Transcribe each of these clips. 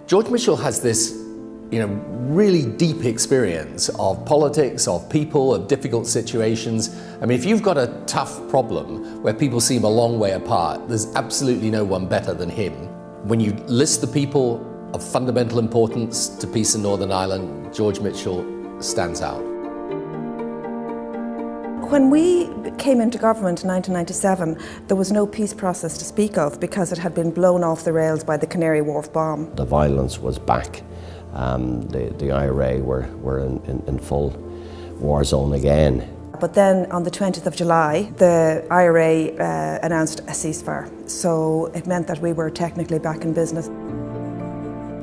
George Mitchell has this, really deep experience of politics, of people, of difficult situations. I mean, if you've got a tough problem where people seem a long way apart, there's absolutely no one better than him. When you list the people of fundamental importance to peace in Northern Ireland, George Mitchell stands out. When we came into government in 1997, there was no peace process to speak of because it had been blown off the rails by the Canary Wharf bomb. The violence was back. The IRA were in full war zone again. But then on the 20th of July, the IRA announced a ceasefire. So it meant that we were technically back in business.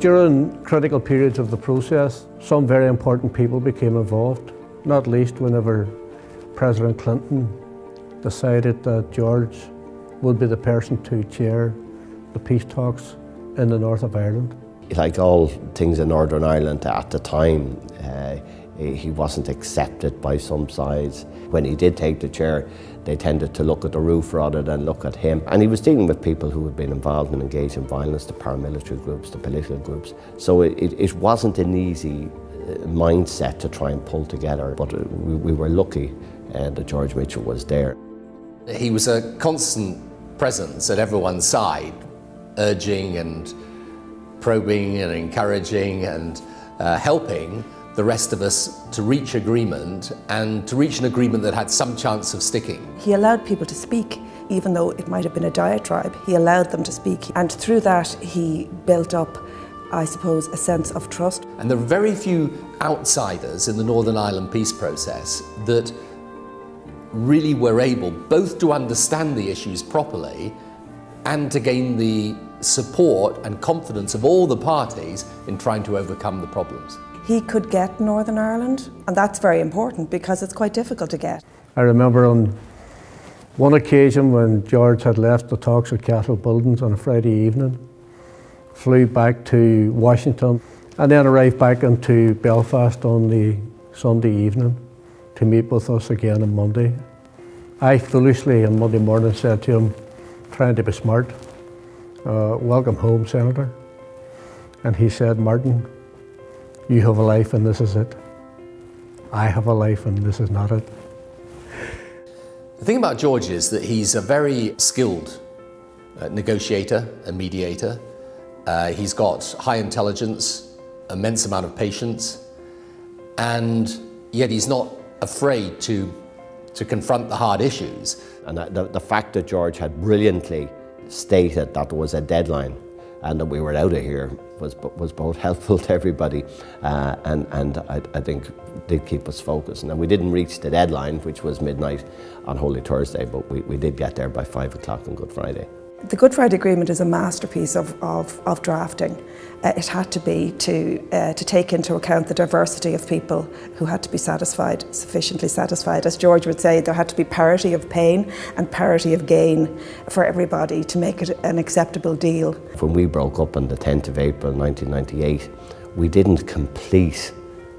During critical periods of the process, some very important people became involved, not least whenever President Clinton decided that George would be the person to chair the peace talks in the north of Ireland. Like all things in Northern Ireland at the time, he wasn't accepted by some sides. When he did take the chair, they tended to look at the roof rather than look at him. And he was dealing with people who had been involved and engaged in violence, the paramilitary groups, the political groups. So it wasn't an easy mindset to try and pull together, but we were lucky that George Mitchell was there. He was a constant presence at everyone's side, urging and probing and encouraging and helping the rest of us to reach agreement, and to reach an agreement that had some chance of sticking. He allowed people to speak, even though it might have been a diatribe. He allowed them to speak, and through that he built up, I suppose, a sense of trust. And there are very few outsiders in the Northern Ireland peace process that really were able both to understand the issues properly and to gain the support and confidence of all the parties in trying to overcome the problems. He could get Northern Ireland, and that's very important because it's quite difficult to get. I remember on one occasion when George had left the talks at Castle Buildings on a Friday evening, flew back to Washington, and then arrived back into Belfast on the Sunday evening to meet with us again on Monday. I foolishly on Monday morning said to him, trying to be smart, "Welcome home, Senator." And he said, "Martin, you have a life and this is it. I have a life and this is not it." The thing about George is that he's a very skilled negotiator and mediator. He's got high intelligence, immense amount of patience, and yet he's not afraid to confront the hard issues. And the fact that George had brilliantly stated that there was a deadline and that we were out of here was both helpful to everybody and I think did keep us focused. And we didn't reach the deadline, which was midnight on Holy Thursday, but we did get there by 5 o'clock on Good Friday. The Good Friday Agreement is a masterpiece of drafting. It had to be to take into account the diversity of people who had to be satisfied, sufficiently satisfied. As George would say, there had to be parity of pain and parity of gain for everybody to make it an acceptable deal. When we broke up on the 10th of April 1998, we didn't complete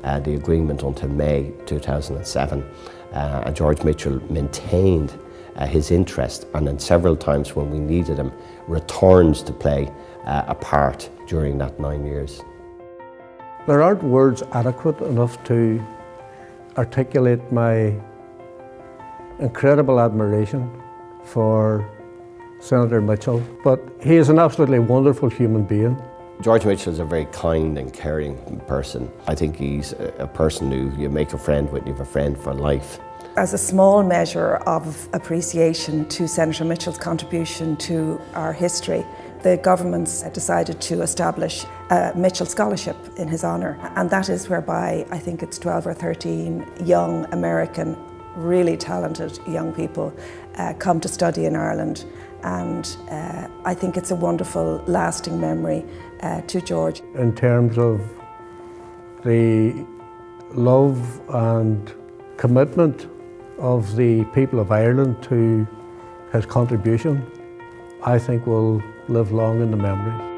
the agreement until May 2007. And George Mitchell maintained his interest, and then several times when we needed him, returns to play a part during that 9 years. There aren't words adequate enough to articulate my incredible admiration for Senator Mitchell, but he is an absolutely wonderful human being. George Mitchell is a very kind and caring person. I think he's a person who you make a friend with, you have a friend for life. As a small measure of appreciation to Senator Mitchell's contribution to our history, the government's decided to establish a Mitchell Scholarship in his honour, and that is whereby I think it's 12 or 13 young American, really talented young people come to study in Ireland, and I think it's a wonderful lasting memory to George. In terms of the love and commitment of the people of Ireland to his contribution, I think will live long in the memories.